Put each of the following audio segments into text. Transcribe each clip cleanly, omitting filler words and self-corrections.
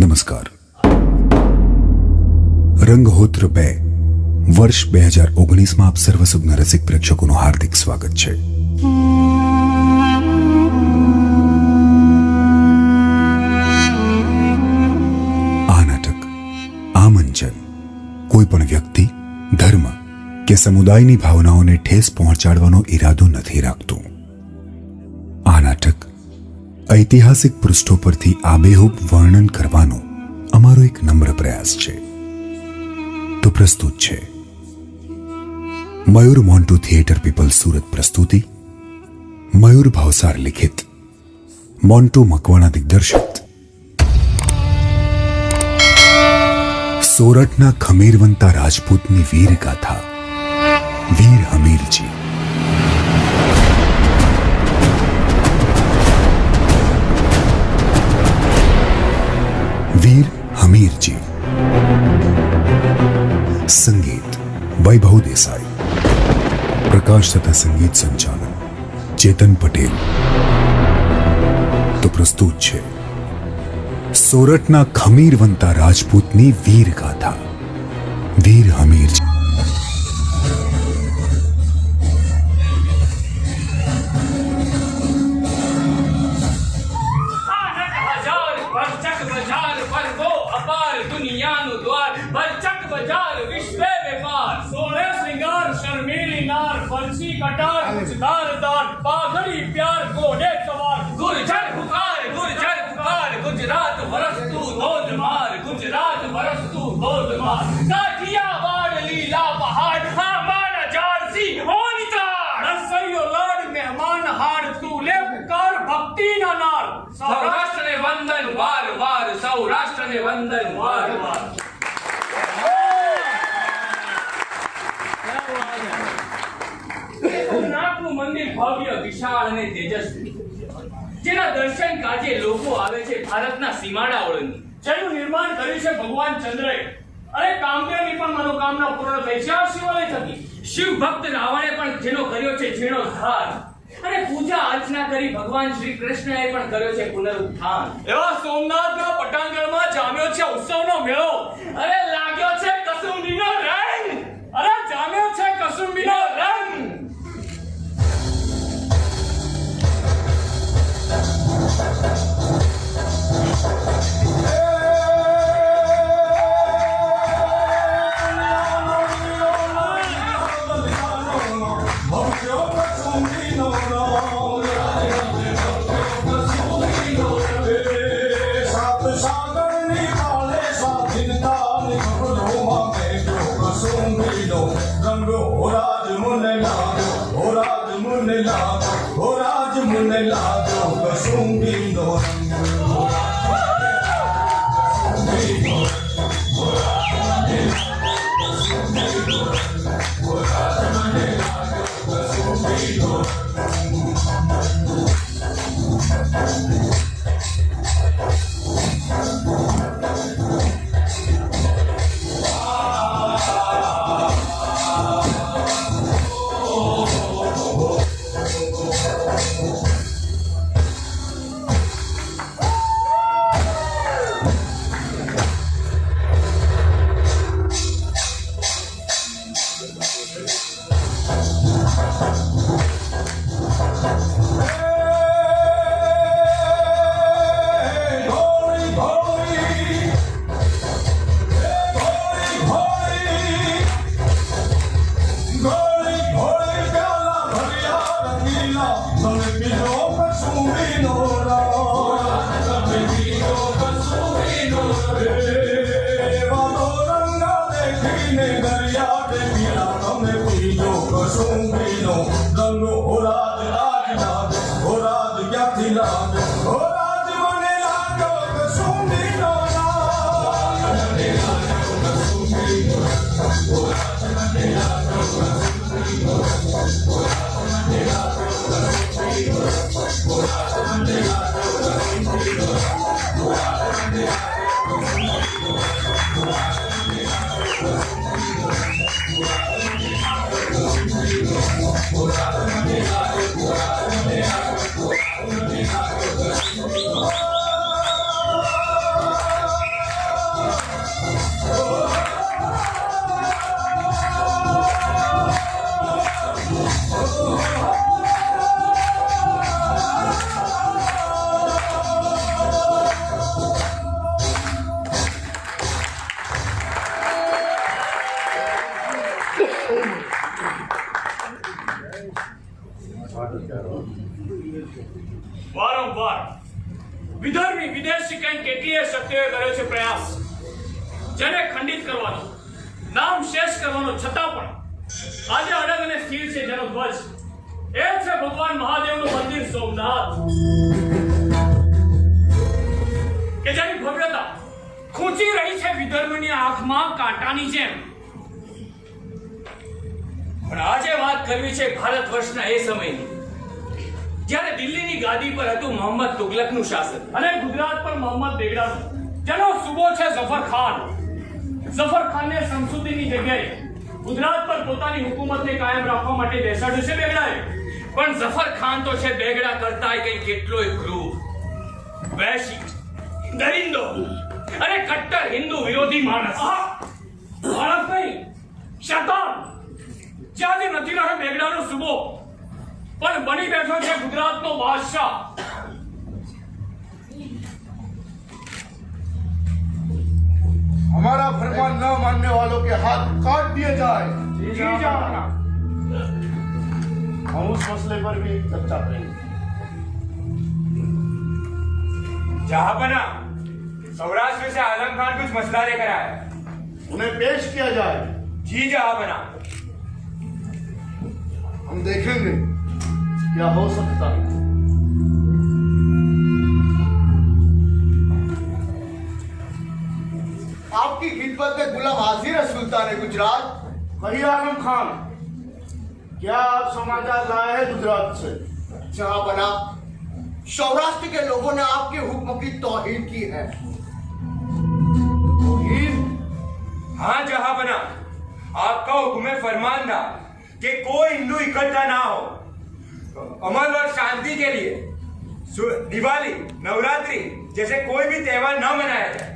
નમસ્કાર. રંગહોત્ર 2 વર્ષ 2019માં આપ સર્વસુજ્ઞ રસિક પ્રેક્ષકોનું હાર્દિક સ્વાગત છે. આ નાટક, આ મંચન કોઈ પણ વ્યક્તિ, ધર્મ કે સમુદાયની ભાવનાઓને ઠેસ પહોંચાડવાનો ઈરાદો નથી રાખતું. આ નાટક ઐતિહાસિક પૃષ્ઠો પરથી આબેહૂબ વર્ણન કરવાનો અમારો એક નમ્ર પ્રયાસ છે. તો પ્રસ્તુત છે મયુર મોન્ટુ થિયેટર પીપલ સુરત પ્રસ્તુતિ, મયુર ભાવસાર લિખિત, મોન્ટુ મકવાણા દિગ્દર્શિત સોરઠના ખમીરવંતા રાજપૂતની વીર ગાથા, વીર હમીરજી. વીર હમીરજી. સંગીત વૈભવ દેસાઈ. પ્રકાશ તથા સંગીત સંચાલન ચેતન પટેલ. તો પ્રસ્તુત છે સોરઠના ખમીરવંતા રાજપૂતની વીર ગાથા, વીર હમીરજી. સૌરાષ્ટ્રને વંદન વાર વાર, સૌરાષ્ટ્રને વંદન વાર વાર. સોમનાથનું મંદિર ભવ્ય, વિશાળ અને તેજસ્વી, જેના દર્શન કાજે લોકો આવે છે ભારતના સીમાડા ઓળંગી. જેનું નિર્માણ કર્યું છે ભગવાન ચંદ્રે, અને કામદેવની પણ મનોકામના પૂર્ણ થઈ છે આ શિવાલય થકી. શિવ ભક્ત રાવણે પણ જેનો કર્યો છે જીર્ણોદ્ધાર, અને પૂજા અર્ચના કરી ભગવાન શ્રી કૃષ્ણએ પણ કર્યો છે પુનરુત્થાન. એવા સોમનાથના પટાંગણમાં જામ્યો છે ઉત્સવનો મેળો. અરે લાગ્યો છે કસુંબીનો રંગ, અરે જામ્યો છે કસુંબીનો રંગ. વારંવાર વિધર્મી વિદેશી કંઈ કેટલીય શક્તિઓએ કર્યો છે પ્રયાસ, જેને ખંડિત કરવાનો, નામ શેષ કરવાનો, છતાં પણ આજે અડગ અને સ્થિર છે જેનો ધ્વજ એ છે ભગવાન મહાદેવનું મંદિર સોમનાથ, કે જેની ભવ્યતા ખૂંચી રહી છે વિધર્મની આંખમાં કાંટાની જેમ. પણ આજે વાત કરવી છે ભારત વર્ષના એ સમયની, જ્યારે દિલ્હીની ગાદી પર હતું મોહમ્મદ તુગલકનું શાસન અને ગુજરાત પર મોહમ્મદ બેગડાનું, જેનો સુબો છે ઝફર ખાન. ઝફર ખાનને શમસુદ્દીનની જગ્યાએ ગુજરાત પર પોતાની હુકુમતને કાયમ રાખવા માટે બેસાડ્યું છે બેગડાએ. પણ ઝફર ખાન તો છે બેગડા કરતાય કંઈ કેટલોય ક્રૂર, વૈશી, દરિંદો અને કટ્ટર હિન્દુ વિરોધી માણસ. માણસ નહીં, શૈતાન. જ્યાંથી નથી રહ્યો બેગડાનો સુબો, પણ બની બેઠો છે ગુજરાતનો બાદશાહ. हमारा फरमान न मानने वालों के हाथ काट दिए जाए। जी जहां हम उस मसले पर भी चर्चा करेंगे। जहांपना, सौराष्ट्र से आलम खान कुछ मसला लेकर आया है। उन्हें पेश किया जाए। जी जहांपना। हम देखेंगे क्या हो सकता है। आपकी खिदमत में गुलाम हाजिर है सुल्तान गुजरात। कहिए आलम खान, क्या आप समाचार लाए हैं गुजरात से? जहां बना सौराष्ट्र के लोगों ने आपके हुक्म की तौहीन की है। तौहीन? हाँ जहांपना, आपका हुक्म फरमान था कि कोई हिंदू इकट्ठा ना हो, अमन और शांति के लिए दिवाली, नवरात्रि जैसे कोई भी त्योहार न मनाया जाए।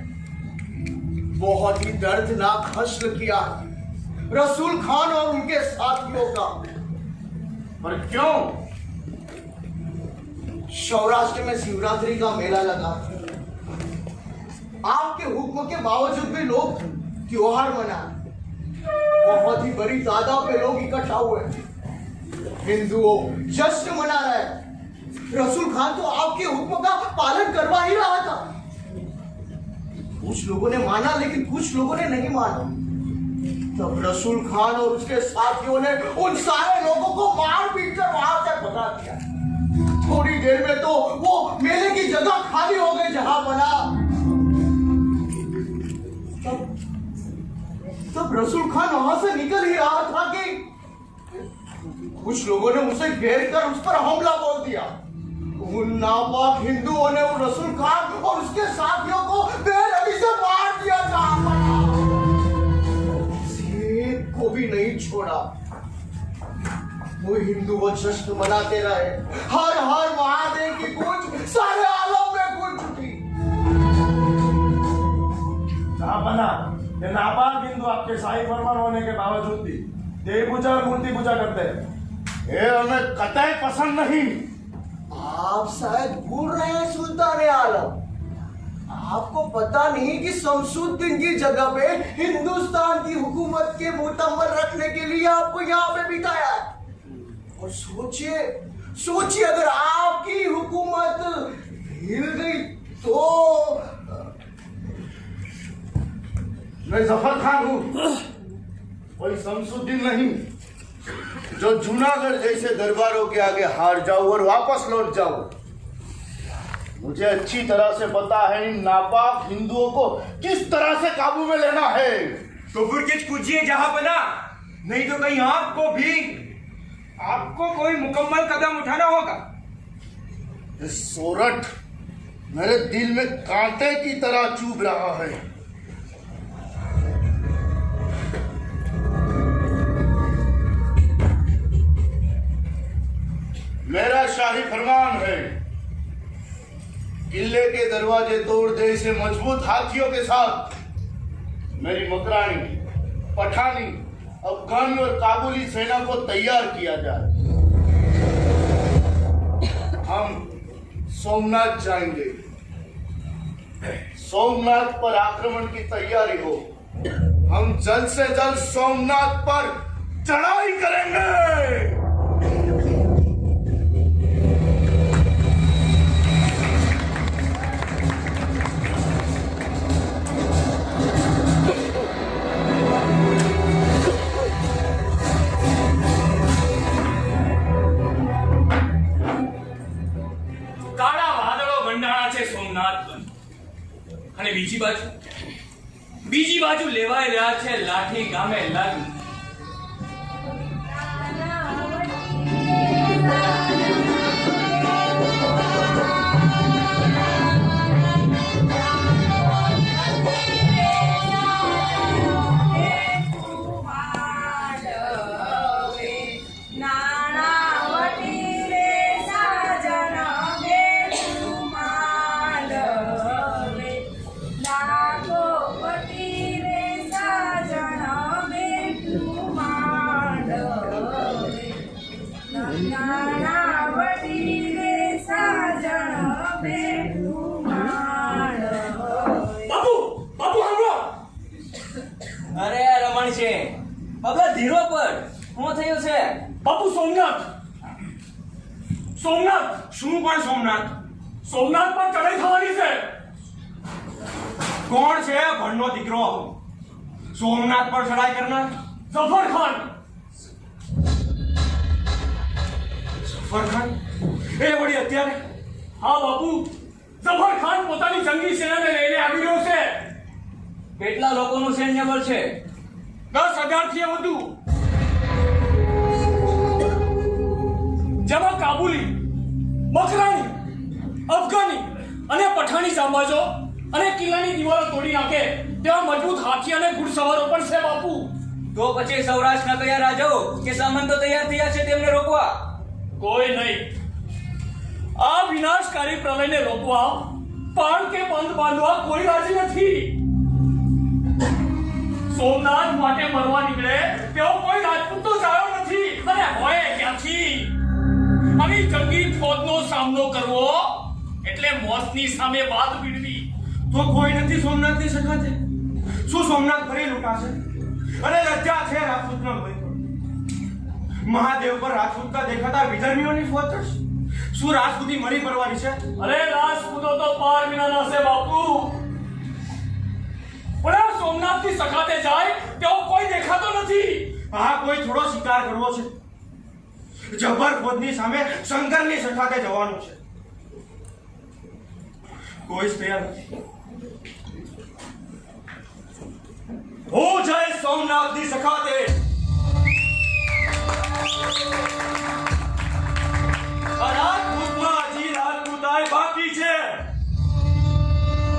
बहुत ही दर्दनाक हश्र किया रसूल खान और उनके साथियों का। पर क्यों? सौराष्ट्र में शिवरात्रि का मेला लगा, आपके हुक्म के बावजूद भी लोग त्योहार मनाए। बहुत ही बड़ी तादाद में लोग इकट्ठा हुए, हिंदुओं जश्न मना रहे। रसूल खान तो आपके हुक्म का पालन करवा ही रहा था। कुछ लोगों ने माना लेकिन कुछ लोगों ने नहीं माना। तब रसूल खान और उसके साथियों ने उन सारे लोगों को मार पीट कर वहां से भगा दिया। थोड़ी देर में तो वो मेले की जगह खाली हो गई जहां बना। तब रसूल खान वहां से निकल ही रहा था कि कुछ लोगों ने उसे घेर कर उस पर हमला बोल दिया। उन नापाक हिंदुओं ने उन रसूल खान और उसके साथियों को बेरहमी से मार दिया। एक को भी नहीं छोड़ा। वो हिंदू वो जश्न मनाते रहे। हर हर महादेव की गूंज सारे आलम में गूंज उठी। बना ये नापाक हिंदू आपके शाही फरमान होने के बावजूद भी देवी पूजा और मूर्ति पूजा करते हैं। ये हमें कतई पसंद नहीं। आप शायद भूल रहे हैं सुल्तान आलम, आपको पता नहीं कि शमसुद्दीन की जगह पे हिंदुस्तान की हुकूमत के मुतम्मल रखने के लिए आपको यहाँ पे बिठाया है। और सोचिए सोचिए अगर आपकी हुकूमत हिल गई तो। मैं जफर खान हूँ, कोई शमसुद्दीन नहीं जो जूनागढ़ जैसे दरबारों के आगे हार जाऊं और वापस लौट जाऊं। मुझे अच्छी तरह से पता है इन नापाक हिंदुओं को किस तरह से काबू में लेना है। तो फिर कुछ पूछिए जहांपना, नहीं तो कहीं आपको कोई मुकम्मल कदम उठाना होगा। इस सोरठ मेरे दिल में कांटे की तरह चुभ रहा है। मेरा शाही फरमान है, किले के दरवाजे तोड़ दे इसे मजबूत हाथियों के साथ मेरी मकरानी, पठानी, अफगानी और काबुली सेना को तैयार किया जाए। हम सोमनाथ जाएंगे। सोमनाथ पर आक्रमण की तैयारी हो। हम जल्द से जल्द सोमनाथ पर चढ़ाई करेंगे। અને બીજી બાજુ લેવાઈ રહ્યા છે લાઠી ગામે લગ્ન. અરે રમણ છે બાબા ધીરો પર શું થયું છે? બાપુ સોમનાથ શું પણ સોમનાથ? સોમનાથ પર ચડાઈ થવાની છે. કોણ છે ભણનો દીકરો સોમનાથ પર ચડાઈ કરનાર? જફર ખાન એ વળી અત્યારે? હા બાપુ, જફર ખાન પોતાની જંગી સેનાને લઈને આવી રહ્યો છે. કેટલા લોકોનું સૈન્ય બળ છે? 10,000 થી વધુ, જેમાં કાબુલી, બકરાની, અફઘાની અને પઠાણી સામ્રાજ્યો અને કિલ્લાની દિવાલો તોડી નાખે તેવા મજબૂત હાથી અને ઘુડસવારો પણ છે બાપુ. તો પછી સૌરાષ્ટ્રના કયા રાજાઓ કે સામંતો તૈયાર થયા છે તેમને રોકવા? કોઈ નહીં. આ વિનાશકારી પ્રલયને રોકવા પાણ કે બંધ બાંધવા કોઈ રાજી નથી. સોમનાથ માટે મરવા નીકળે તેવો કોઈ રાજપૂત તો જાયો નથી, અને હોય ક્યાંથી? આવી જંગી ફોજનો સામનો કરવો એટલે મોતની સામે વાત ભીડવી. તો કોઈ નથી સોમનાથની સખાતે? શું સોમનાથ ફરી લૂંટાશે? અને લજ્જા છે રાજપૂતના ભય પર. મહાદેવ પર રાજપૂતતા દેખાતા વિધર્મીઓની ફોજ થશે. શું રાજપૂતી મળી પડવાની છે? અરે રાજપૂતો તો પાર વિનાના છે બાપુ, પણ આ સોમનાથની સખાતે જાય તેવો કોઈ દેખાતો નથી. આ કોઈ થોડો શિકાર કરવો છે. જબર ફોજની સામે શંકરની સખાતે જવાનું છે. કોઈ જ તૈયાર નથી. હું જય સોમનાથની સખાતે. રાજપૂતમાં હજી રાજપૂતાઈ બાકી છે.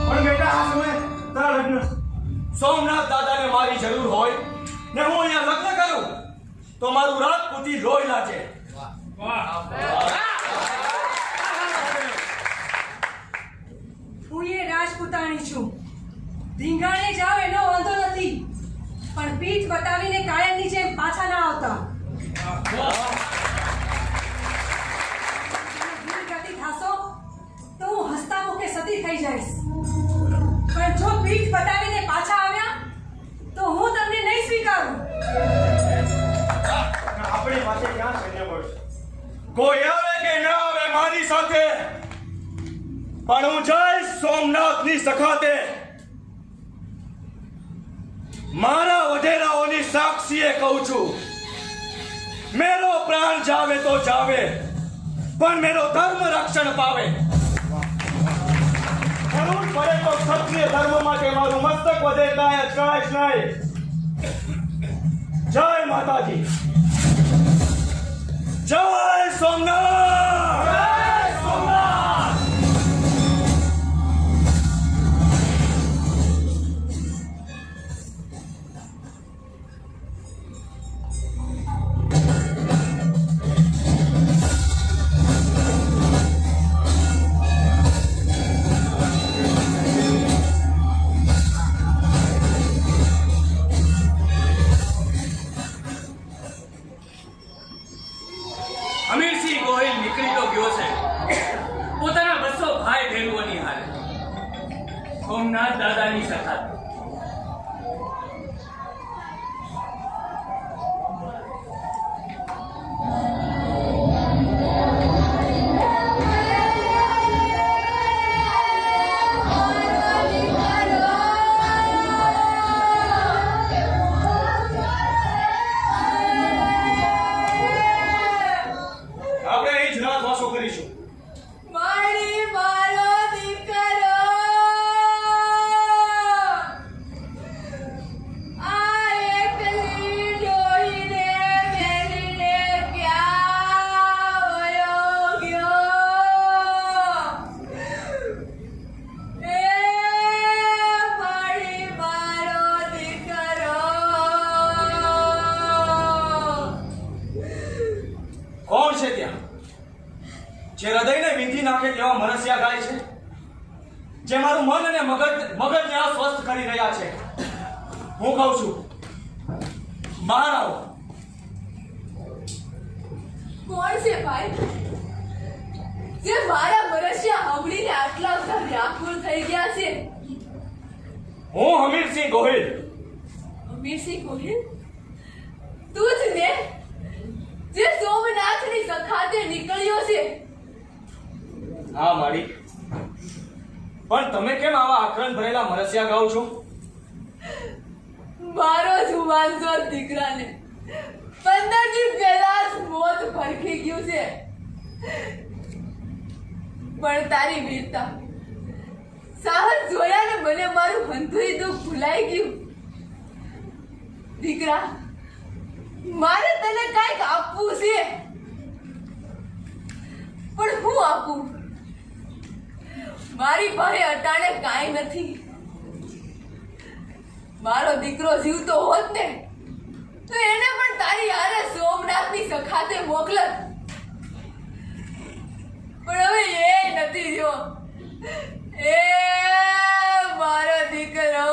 પણ બેટા આ સમય તારા લગ્ન સોમનાથ દાદાને મારી જરૂર હોય ને હું અહીંયા લગ્ન કરું તો મારું રાજપૂતી લોહી લાજે. હું એ રાજપૂતાણી છું. ધીંગાણે જાવ એનો વાંધો નથી, પણ પીઠ બતાવીને કાયમની જેમ પાછા ના આવતા. ગતિ થાશો તો હું હસતા મુખે સતી થઈ જઈશ, પણ જો પીઠ બતાવીને પાછા આવ્યા તો હું તમને નહીં સ્વીકારું. આપણી પાસે ક્યાં સૈન્ય બળ છે? કોઈ આવે કે ના આવે મારી સાથે, પણ હું જઈશ સોમનાથની સખાતે. મારા વઢેરાઓની સાક્ષીએ કહું છું, મેરો પ્રાણ જાવે તો જાવે, પણ મેરો ધર્મ રક્ષણ પાવે. જરૂર પડે તો ક્ષત્રિય ધર્મ માટે મારું મસ્તક વધે કાંઈ અચકાશ નહીં. જય માતાજી, જય સોમનાથ, જય સોમનાથ. અમીરસિંહ ગોહિલ નીકળી તો ગયો છે પોતાના 200 ભાઈ બહેનોની હારે સોમનાથ દાદાની સખાતે. આપણે અહીં જ રાતવાસો કરીશું. મારી મારો દીકરો તમારું મન અને મગજને અસ્વસ્થ કરી રહ્યા છે. હું કહું છું, બહાર આવો. કોણ છે ભાઈ જે મારા મરસિયા સાંભળીને આટલા બધા વ્યાકુળ થઈ ગયા છે? હું હમીરસિંહ ગોહિલ. અમીરસિંહ ગોહિલ, તું જ ને જે સોમનાથની સખાતે નીકળ્યો છે? હા માડી, પણ તમે કેમ આવા આક્રંદ ભરેલા મરસિયા ગાઓ છો? મારો જુવાનસો દીકરાને 15 દી પહેલા જ મોત ભરખી ગયું છે, પણ તારી વીરતા સાહસ જોયા ને મને મારું હંધુય દુઃખ ભૂલાઈ ગયું. દીકરા, મારે તને કાંઈક આપવું છે, પણ હું આપું? મારી પાસે અટાણે કાંઈ નથી. મારો દીકરો જીવતો હોત ને તો એને પણ તારી હારે સોમનાથની સખાતે મોકલત, પણ હવે એ નથી જો. એ મારો દીકરો.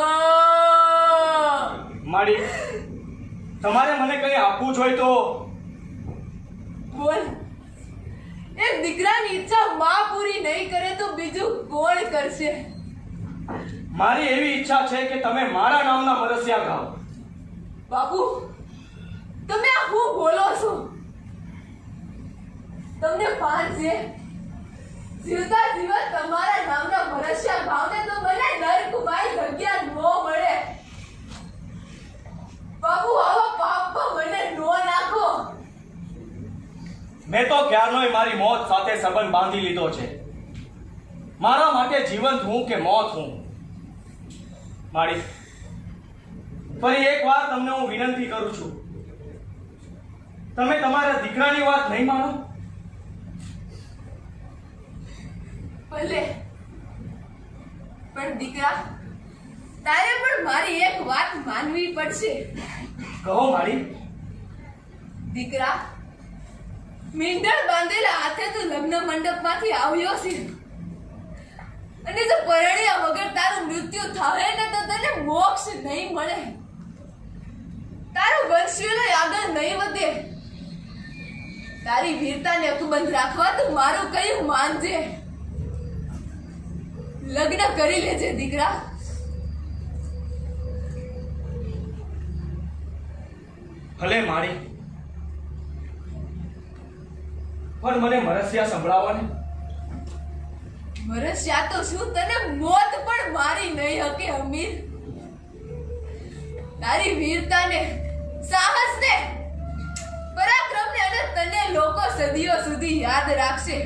માડી, તમારે મને કંઈ આપવું જોઈએ તો બોલ. એક દીકરાની ઈચ્છા માં પૂરી નહીં કરે તો બીજું કોણ કરશે? મારી એવી ઈચ્છા છે કે તમે મારા નામના મરસિયા ગાઓ. બાપુ, તમે આ શું બોલો છો? તમને ભાન છે? જીવતા જીવત તમારા નામના મરસિયા ગાવને તો મને નરકમાં જગ્યા ન મળે. બાપુ, આવા પાપમાં મને નો નાખો. મેં તો ક્યારનોય મારી મોત સાથે સંબંધ બાંધી લીધો છે. મારા માટે જીવંત હું કે મોત હું. માડી, ફરી એક વાર તમને હું વિનંતી કરું છું, તમે તમારા દીકરાની વાત નહીં માનો? ભલે, પણ દીકરા, તારે પણ મારી એક વાત માનવી પડશે. કહો માડી. દીકરા, મીંડળ બાંધેલા હાથે તું લગ્ન મંડપમાંથી આવ્યો છે, અને જો પરણ્યા વગર તારું મૃત્યુ થાય ને તો તને મોક્ષ નહીં મળે. તારો વંશવેલો આગળ નહીં વધે. તારી વીરતાને અકબંધ રાખવા તું મારું કયું માનજે. લગ્ન કરી લેજે દીકરા. ભલે માડી, પણ મને મરસિયા સંભળાવો ને. મરસ્યા તો શું, તને મોત પણ મારી નહીં હકે અમીર. તારી વીરતાને, સાહસને, પરાક્રમને અને તને લોકો સદીઓ સુધી યાદ રાખશે.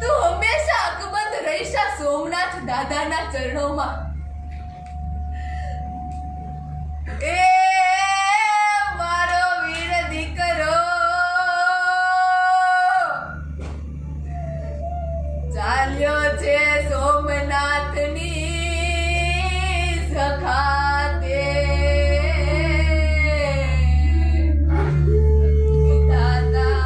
તું હંમેશા અકબંધ રહીશા સોમનાથ દાદાના ચરણોમાં. એ મારો વીર દીકરો ચાલ્યો છે સોમનાથની સખાતે. વિધાતા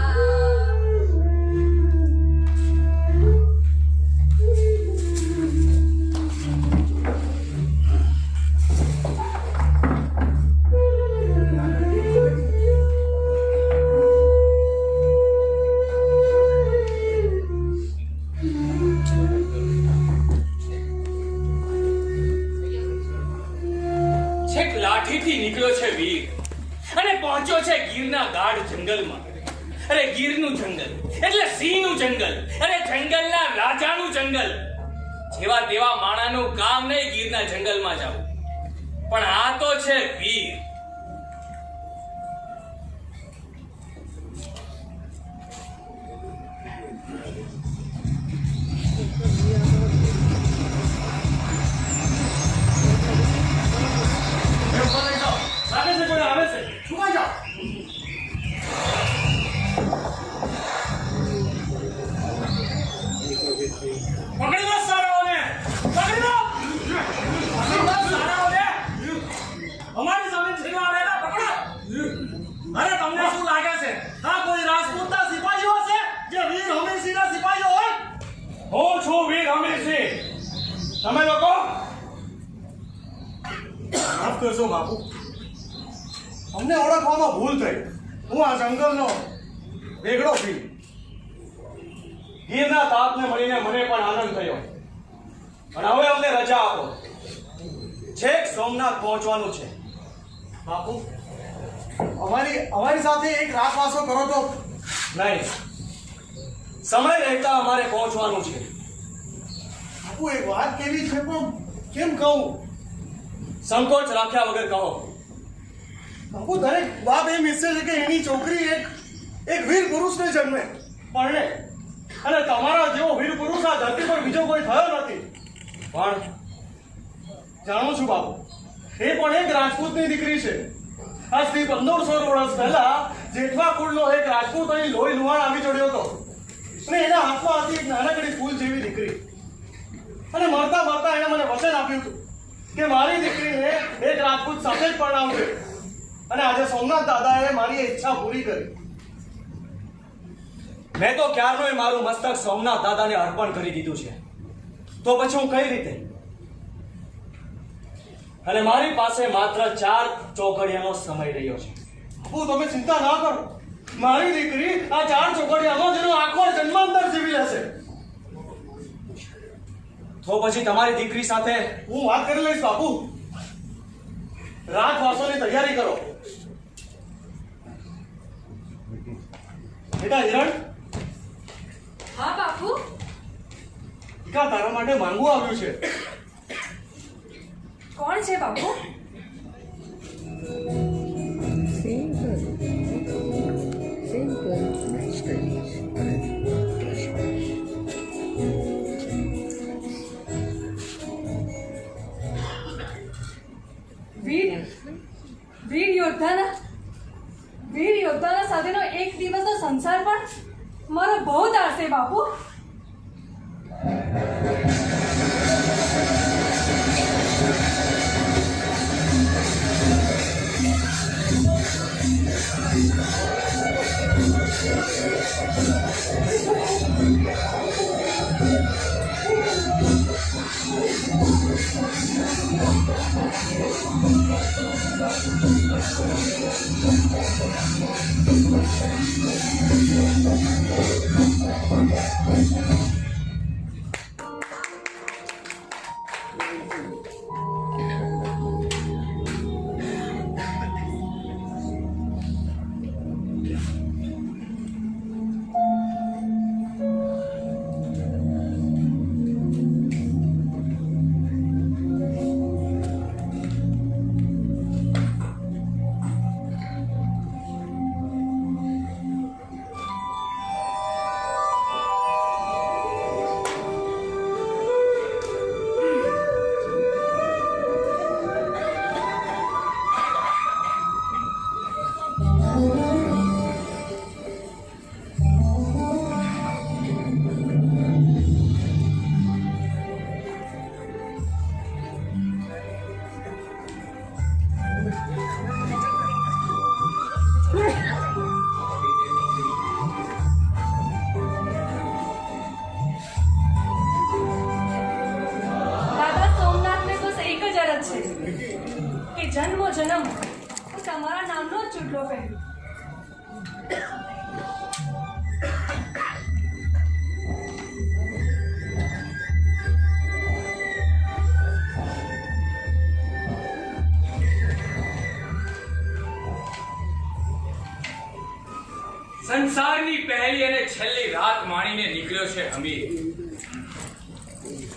છેક લાઠીથી નીકળ્યો છે વીર અને પહોંચ્યો છે ગીરના ગાઢ જંગલમાં. અરે ગીરનું જંગલ એટલે સિંહનું જંગલ, અરે જંગલના રાજાનું જંગલ. જેવા તેવા માણાનું કામ નહીં ગીરના જંગલમાં જાવ, પણ આ તો છે વીર. પકડી લો સારાઓને, પકડી લો. અમારી સામે છે. માફ કરશો બાપુ, અમને ઓળખવામાં ભૂલ થઈ. હું આ જંગલનો વેગળો ફીલ. ગીરના તાપને મળીને મને પણ આનંદ થયો. અને હવે અમને રજા આપો. છેક સોમનાથ પહોંચવાનું છે. બાપુ, અમારી સાથે એક રાતવાસો કરો તો. નહીં, સમય રહેતા અમારે પહોંચવાનું છે. બાપુ, એક વાત કેવી છે પણ કેમ કહું? સંકોચ રાખ્યા વગર કહો. બાપુ, દરેક બાપ એમ ઈચ્છે છે કે એની છોકરી એક વીર પુરુષને જન્મે, પરણે. અને તમારા જેવો વીર પુરુષ આ ધરતી પર બીજો કોઈ થયો નથી. પણ જાણું છું બાપુ, એ પણ એક રાજપૂતની દીકરી છે. આજથી 1500 વર્ષ પહેલા જેઠવા કુળનો એક રાજપૂત અહીં લોહી લુહાણ આવી ચડ્યો હતો અને એના હાથમાં હતી એક નાનકડી ફૂલ જેવી દીકરી. અને મરતા મરતા એણે મને વચન આપ્યું હતું કે મારી દીકરીને એક રાજપૂત સાથે જ પરણાવશે. અને આજે સોમનાથ દાદાએ મારી એ ઈચ્છા પૂરી કરી. મેં તો ક્યારનોય મારું મસ્તક સોમનાથ દાદાને અર્પણ કરી દીધું છે. તો પછી હું કઈ રીતે? અને મારી પાસે માત્ર 4 ચોઘડિયાનો સમય રહ્યો છે. બાપુ, તમે ચિંતા ના કરો. મારી દીકરી આ 4 ચોઘડિયામાં જેનો આખો જન્માંતર જીવી લેશે. તો પછી તમારી દીકરી સાથે હું વાત કરી લઈશ બાપુ. રાજવાસોની તૈયારી કરો. બેટા હિરણ, હા બાપુ. દીકરા તારા માટે માંગવું આવ્યું છે. કોણ છે બાપુ? વીર યોદ્ધાના સાથેનો એક દિવસનો સંસાર પણ મારો બહુ તારશે બાપુ. જન્મો જન્મ હું તમારા નામનો જ ચૂંટલો પહેર્યો. સંસારની પહેલી અને છેલ્લી રાત માણીને નીકળ્યો છે હમીર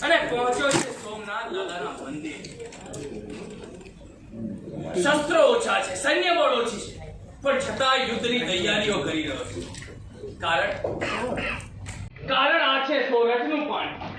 અને પહોંચ્યો છે સોમનાથ દાદાના મંદિર. શસ્ત્રો ઓછા છે, સૈન્ય બળ ઓછી છે, પણ છતાં યુદ્ધની તૈયારીઓ કરી રહ્યો છે. કારણ આ છે સોરઠનું પાણી.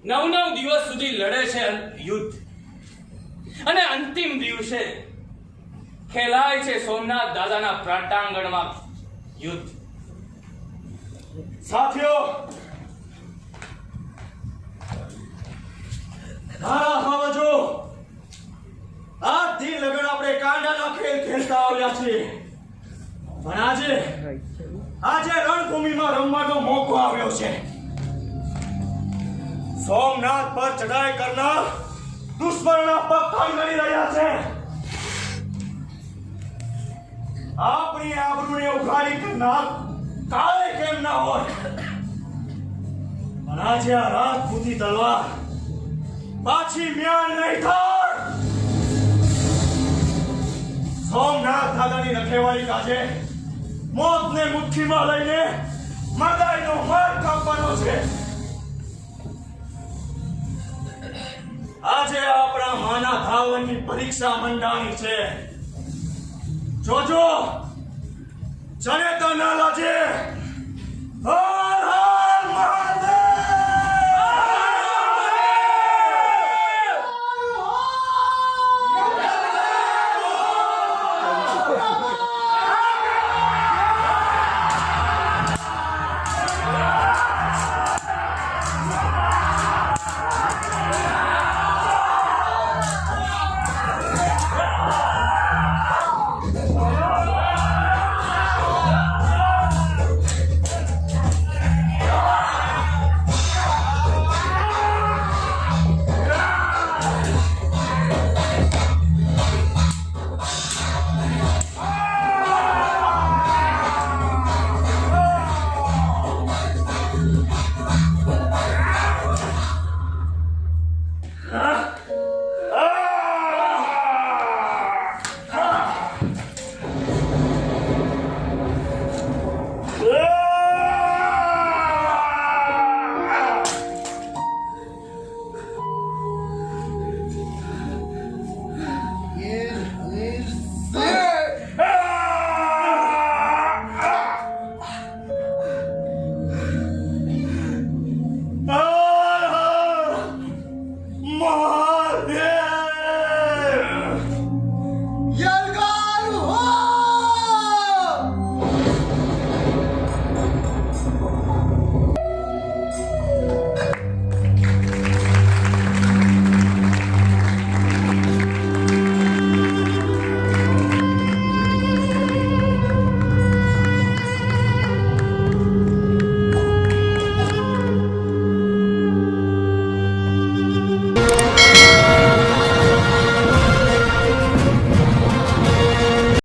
9 દિવસ સુધી લડે છે યુદ્ધ, અને અંતિમ દિવસે ખેલાય છે સોમનાથ દાદાના પ્રાટાંગણમાં યુદ્ધ. સાથીઓ, મારા ભાવજો, આજથી લગન આપણે કાંડાના ખેલ ખેલતા આવ્યા છીએ, પણ આજે રણભૂમિમાં રમવાનો મોકો આવ્યો છે. સોમનાથ પર ચઢાઈ કરનાર દુશ્મનના પગ ખંખેરી રહ્યા છે. આપણી આબરૂને ઉઘાડી કરનાર કાળે કેમ ના હોય, પણ આજે આ રાજપૂતી તલવાર પાછી મ્યાન નહીં થાય. સોમનાથ દાદાની રખેવાળી કાજે મોતને મુઠ્ઠીમાં લઈને મદાઈનો માર કાપવાનો છે. આજે આપણા માના ધાવનની પરીક્ષા મંડાણી છે. જોજો, જને તો ના લાજે.